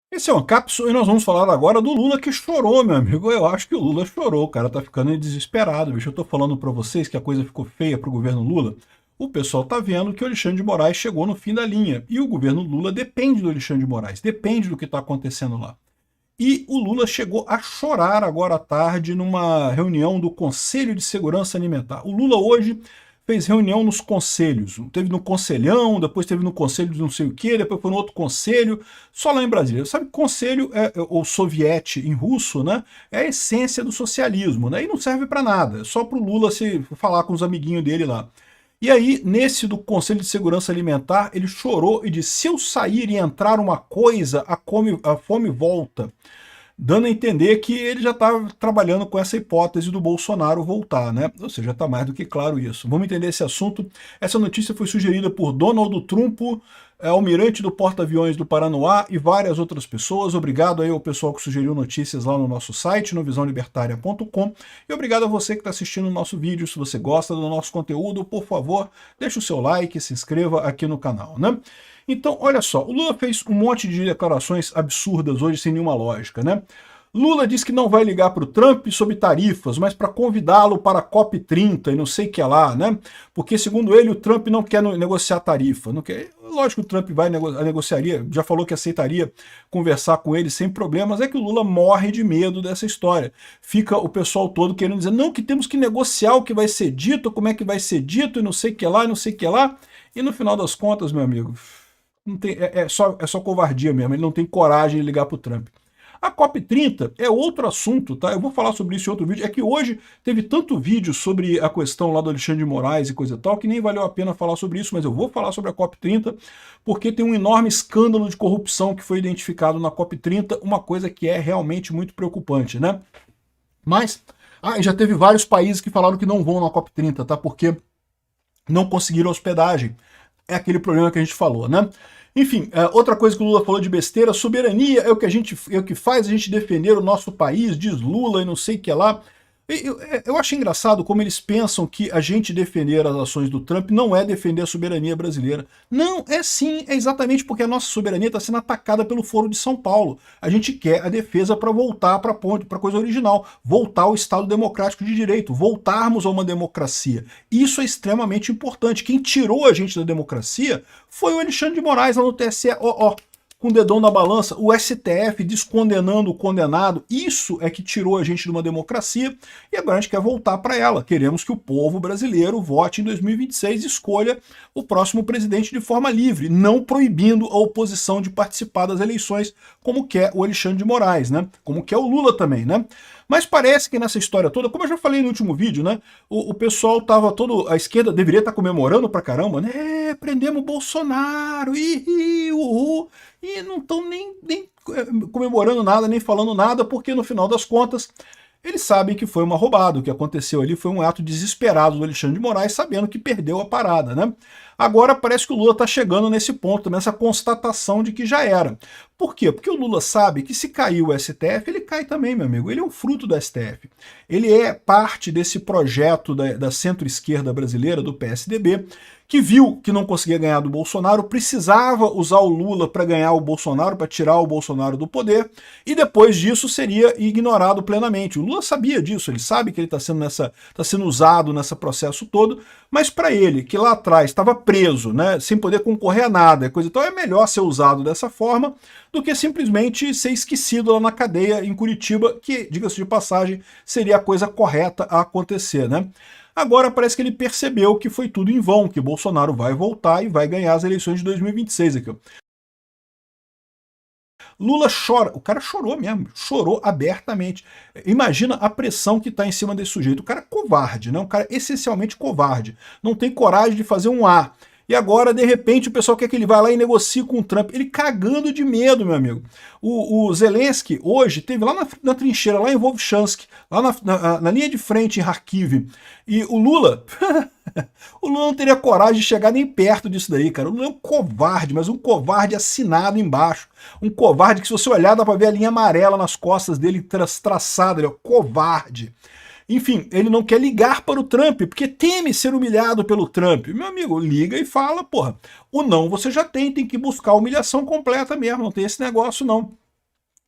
Esse é uma cápsula e nós vamos falar agora do Lula que chorou, meu amigo. Eu acho que o Lula chorou, o cara tá ficando desesperado, bicho. Eu tô falando pra vocês que a coisa ficou feia pro governo Lula. O pessoal tá vendo que o Alexandre de Moraes chegou no fim da linha. E o governo Lula depende do Alexandre de Moraes, depende do que tá acontecendo lá. E o Lula chegou a chorar agora à tarde numa reunião do Conselho de Segurança Alimentar. O Lula hoje fez reunião nos conselhos. Teve no Conselhão, depois teve no Conselho de não sei o quê, depois foi no outro conselho, só lá em Brasília. Sabe, conselho, ou soviete em russo, né, é a essência do socialismo, né, e não serve para nada, é só para o Lula se falar com os amiguinhos dele lá. E aí, nesse do Conselho de Segurança Alimentar, ele chorou e disse: se eu sair e entrar uma coisa, a fome volta, dando a entender que ele já está trabalhando com essa hipótese do Bolsonaro voltar, né? Ou seja, está mais do que claro isso. Vamos entender esse assunto. Essa notícia foi sugerida por Donald Trump, almirante do porta-aviões do Paranoá e várias outras pessoas. Obrigado aí ao pessoal que sugeriu notícias lá no nosso site, no visãolibertaria.com. E obrigado a você que está assistindo o nosso vídeo. Se você gosta do nosso conteúdo, por favor, deixe o seu like, se inscreva aqui no canal, né? Então, olha só, o Lula fez um monte de declarações absurdas hoje sem nenhuma lógica, né? Lula diz que não vai ligar para o Trump sobre tarifas, mas para convidá-lo para a COP30 e não sei o que lá, né? Porque, segundo ele, o Trump não quer negociar tarifa. Não quer. Lógico que o Trump vai negociaria, já falou que aceitaria conversar com ele sem problemas, é que o Lula morre de medo dessa história. Fica o pessoal todo querendo dizer, não, que temos que negociar o que vai ser dito, como é que vai ser dito, e não sei o que lá, e não sei o que lá. E no final das contas, meu amigo, não tem, é só covardia mesmo, ele não tem coragem de ligar para o Trump. A COP30 é outro assunto, tá? Eu vou falar sobre isso em outro vídeo. É que hoje teve tanto vídeo sobre a questão lá do Alexandre de Moraes e coisa e tal, que nem valeu a pena falar sobre isso, mas eu vou falar sobre a COP30, porque tem um enorme escândalo de corrupção que foi identificado na COP30, uma coisa que é realmente muito preocupante, né? Mas, já teve vários países que falaram que não vão na COP30, tá? Porque não conseguiram hospedagem. É aquele problema que a gente falou, né? Enfim, outra coisa que o Lula falou de besteira, soberania é o que faz a gente defender o nosso país, diz Lula e não sei o que lá. Eu acho engraçado como eles pensam que a gente defender as ações do Trump não é defender a soberania brasileira. Não, é sim, é exatamente porque a nossa soberania está sendo atacada pelo Foro de São Paulo. A gente quer a defesa para voltar para a ponte, para a coisa original, voltar ao Estado democrático de direito, voltarmos a uma democracia. Isso é extremamente importante. Quem tirou a gente da democracia foi o Alexandre de Moraes lá no TSE. Com o dedão na balança, o STF descondenando o condenado, isso é que tirou a gente de uma democracia e agora a gente quer voltar para ela. Queremos que o povo brasileiro vote em 2026 e escolha o próximo presidente de forma livre, não proibindo a oposição de participar das eleições, como quer o Alexandre de Moraes, né? Como quer o Lula também, né? Mas parece que nessa história toda, como eu já falei no último vídeo, né? O pessoal tava todo. A esquerda deveria estar comemorando pra caramba, né? Prendemos o Bolsonaro, uhul. E não estão nem comemorando nada, nem falando nada, porque no final das contas eles sabem que foi uma roubada. O que aconteceu ali foi um ato desesperado do Alexandre de Moraes, sabendo que perdeu a parada, né? Agora parece que o Lula está chegando nesse ponto, nessa constatação de que já era. Por quê? Porque o Lula sabe que se cair o STF, ele cai também, meu amigo. Ele é um fruto do STF. Ele é parte desse projeto da centro-esquerda brasileira, do PSDB, que viu que não conseguia ganhar do Bolsonaro, precisava usar o Lula para ganhar o Bolsonaro, para tirar o Bolsonaro do poder, e depois disso seria ignorado plenamente. O Lula sabia disso, ele sabe que ele está sendo usado nesse processo todo, mas para ele, que lá atrás estava preso, né, sem poder concorrer a nada, coisa e tal, é melhor ser usado dessa forma do que simplesmente ser esquecido lá na cadeia em Curitiba, que, diga-se de passagem, seria a coisa correta a acontecer, né? Agora parece que ele percebeu que foi tudo em vão, que Bolsonaro vai voltar e vai ganhar as eleições de 2026 aqui. Lula chora, o cara chorou mesmo, chorou abertamente. Imagina a pressão que está em cima desse sujeito. O cara é covarde, né? Um cara essencialmente covarde. Não tem coragem de fazer um A. E agora, de repente, o pessoal quer que ele vá lá e negocie com o Trump. Ele cagando de medo, meu amigo. O Zelensky, hoje, teve lá na trincheira, lá em Volchansk, lá na linha de frente em Kharkiv. E o Lula... o Lula não teria coragem de chegar nem perto disso daí, cara. O Lula é um covarde, mas um covarde assinado embaixo. Um covarde que, se você olhar, dá pra ver a linha amarela nas costas dele traçada. Ele é um covarde. Enfim, ele não quer ligar para o Trump, porque teme ser humilhado pelo Trump. Meu amigo, liga e fala, porra, o não você já tem que buscar a humilhação completa mesmo, não tem esse negócio não.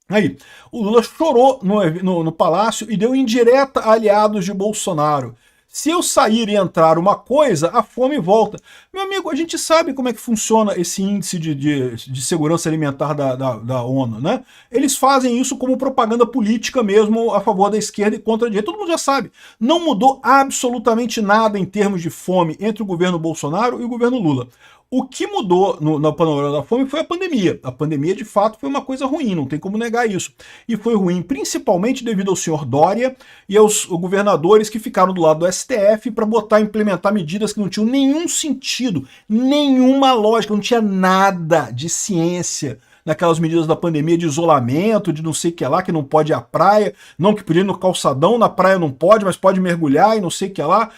Aí, o Lula chorou no Palácio e deu indireta a aliados de Bolsonaro. Se eu sair e entrar uma coisa, a fome volta. Meu amigo, a gente sabe como é que funciona esse índice de segurança alimentar da ONU, né? Eles fazem isso como propaganda política mesmo, a favor da esquerda e contra a direita. Todo mundo já sabe. Não mudou absolutamente nada em termos de fome entre o governo Bolsonaro e o governo Lula. O que mudou no panorama da fome foi a pandemia. A pandemia, de fato, foi uma coisa ruim, não tem como negar isso. E foi ruim principalmente devido ao senhor Dória e aos governadores que ficaram do lado do STF para implementar medidas que não tinham nenhum sentido, nenhuma lógica, não tinha nada de ciência naquelas medidas da pandemia de isolamento, de não sei o que lá, que não pode ir à praia, não que podia ir no calçadão, na praia não pode, mas pode mergulhar e não sei o que lá.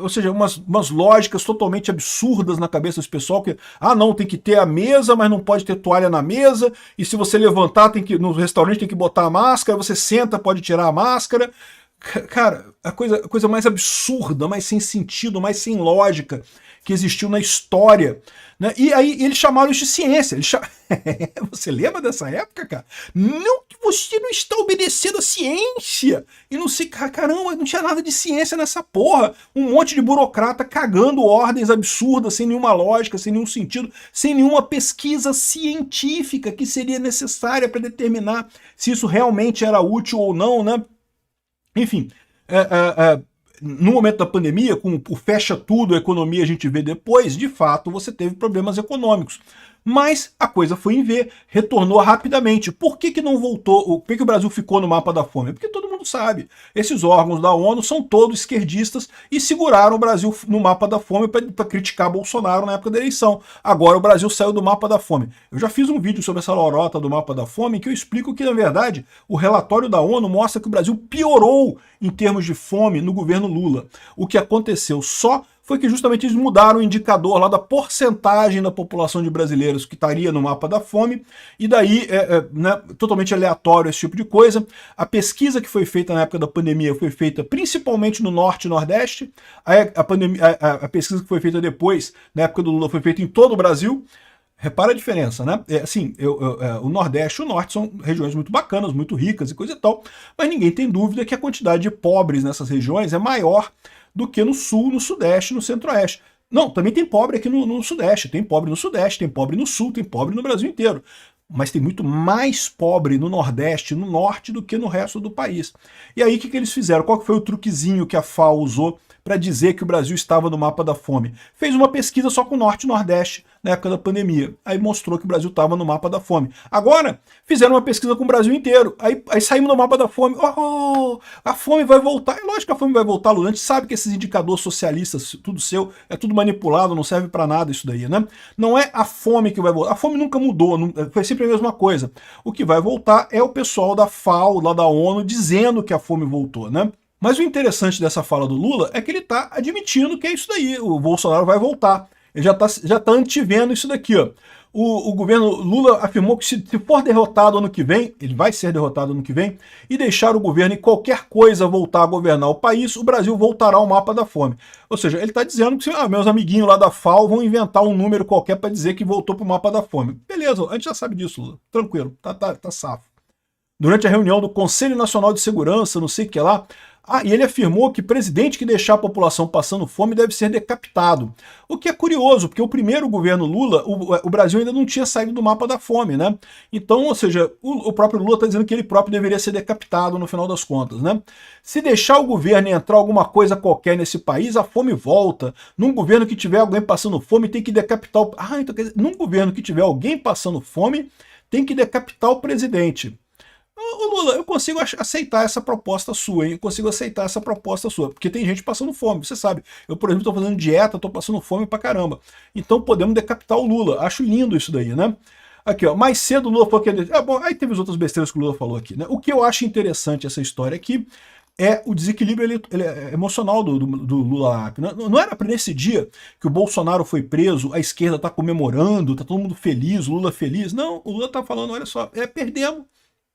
Ou seja, umas lógicas totalmente absurdas na cabeça desse pessoal, que, não, tem que ter a mesa, mas não pode ter toalha na mesa, e se você levantar, no restaurante tem que botar a máscara, você senta, pode tirar a máscara. Cara, a coisa mais absurda, mais sem sentido, mais sem lógica que existiu na história. Né? E aí eles chamaram isso de ciência. Você lembra dessa época, cara? Não, que você não está obedecendo a ciência. E não sei, caramba, não tinha nada de ciência nessa porra. Um monte de burocrata cagando ordens absurdas, sem nenhuma lógica, sem nenhum sentido, sem nenhuma pesquisa científica que seria necessária para determinar se isso realmente era útil ou não, né? Enfim, no momento da pandemia, com o fecha tudo, a economia a gente vê depois, de fato você teve problemas econômicos. Mas a coisa foi em V, retornou rapidamente. Por que não voltou? Por que o Brasil ficou no mapa da fome? Porque todo mundo sabe. Esses órgãos da ONU são todos esquerdistas e seguraram o Brasil no mapa da fome para criticar Bolsonaro na época da eleição. Agora o Brasil saiu do mapa da fome. Eu já fiz um vídeo sobre essa lorota do mapa da fome em que eu explico que, na verdade, o relatório da ONU mostra que o Brasil piorou em termos de fome no governo Lula. O que aconteceu só foi que justamente eles mudaram o indicador lá da porcentagem da população de brasileiros que estaria no mapa da fome, e daí, né, totalmente aleatório esse tipo de coisa. A pesquisa que foi feita na época da pandemia foi feita principalmente no Norte e Nordeste, a pesquisa que foi feita depois, na época do Lula, foi feita em todo o Brasil. Repara a diferença, né? O Nordeste e o Norte são regiões muito bacanas, muito ricas e coisa e tal, mas ninguém tem dúvida que a quantidade de pobres nessas regiões é maior do que no Sul, no Sudeste, no Centro-Oeste. Não, também tem pobre aqui no Sudeste, tem pobre no Sudeste, tem pobre no Sul, tem pobre no Brasil inteiro. Mas tem muito mais pobre no Nordeste, no Norte, do que no resto do país. E aí o que eles fizeram? Qual que foi o truquezinho que a FAO usou para dizer que o Brasil estava no mapa da fome? Fez uma pesquisa só com o Norte e Nordeste na época da pandemia. Aí mostrou que o Brasil estava no mapa da fome. Agora, fizeram uma pesquisa com o Brasil inteiro. Aí saímos no mapa da fome. A fome vai voltar. É lógico que a fome vai voltar, Lula. A gente sabe que esses indicadores socialistas, tudo seu, é tudo manipulado, não serve para nada isso daí, né? Não é a fome que vai voltar. A fome nunca mudou, foi sempre a mesma coisa. O que vai voltar é o pessoal da FAO, lá da ONU, dizendo que a fome voltou, né? Mas o interessante dessa fala do Lula é que ele está admitindo que é isso daí, o Bolsonaro vai voltar. Ele já tá antevendo isso daqui, ó. O governo Lula afirmou que se for derrotado ano que vem, ele vai ser derrotado ano que vem, e deixar o governo e qualquer coisa voltar a governar o país, o Brasil voltará ao mapa da fome. Ou seja, ele está dizendo que meus amiguinhos lá da FAO vão inventar um número qualquer para dizer que voltou para o mapa da fome. Beleza, a gente já sabe disso, Lula. Tranquilo, tá safo. Durante a reunião do Conselho Nacional de Segurança, não sei o que lá, e ele afirmou que presidente que deixar a população passando fome deve ser decapitado. O que é curioso, porque o primeiro governo Lula, o Brasil ainda não tinha saído do mapa da fome, né? Então, ou seja, o próprio Lula está dizendo que ele próprio deveria ser decapitado no final das contas, né? Se deixar o governo entrar alguma coisa qualquer nesse país, a fome volta. Num governo que tiver alguém passando fome, tem que decapitar o... então quer dizer, num governo que tiver alguém passando fome, tem que decapitar o presidente. Lula, eu consigo aceitar essa proposta sua, hein? Eu consigo aceitar essa proposta sua, porque tem gente passando fome, você sabe. Eu, por exemplo, estou fazendo dieta, estou passando fome pra caramba. Então podemos decapitar o Lula. Acho lindo isso daí, né? Aqui, ó, mais cedo o Lula falou que... bom, aí teve as outras besteiras que o Lula falou aqui, né? O que eu acho interessante essa história aqui é o desequilíbrio emocional do Lula. Não era para nesse dia que o Bolsonaro foi preso, a esquerda tá comemorando, tá todo mundo feliz, Lula feliz. Não, o Lula tá falando, olha só, perdemos.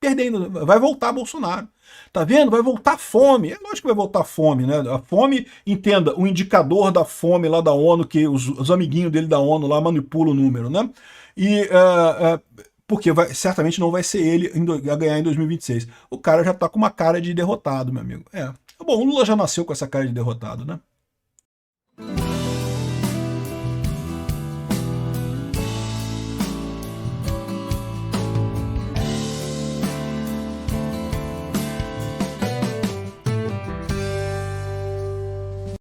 Perdendo, vai voltar Bolsonaro. Tá vendo? Vai voltar fome. É lógico que vai voltar fome, né? A fome, entenda, o indicador da fome lá da ONU, que os amiguinhos dele da ONU lá manipulam o número, né? E porque certamente não vai ser ele a ganhar em 2026. O cara já tá com uma cara de derrotado, meu amigo. Bom, o Lula já nasceu com essa cara de derrotado, né?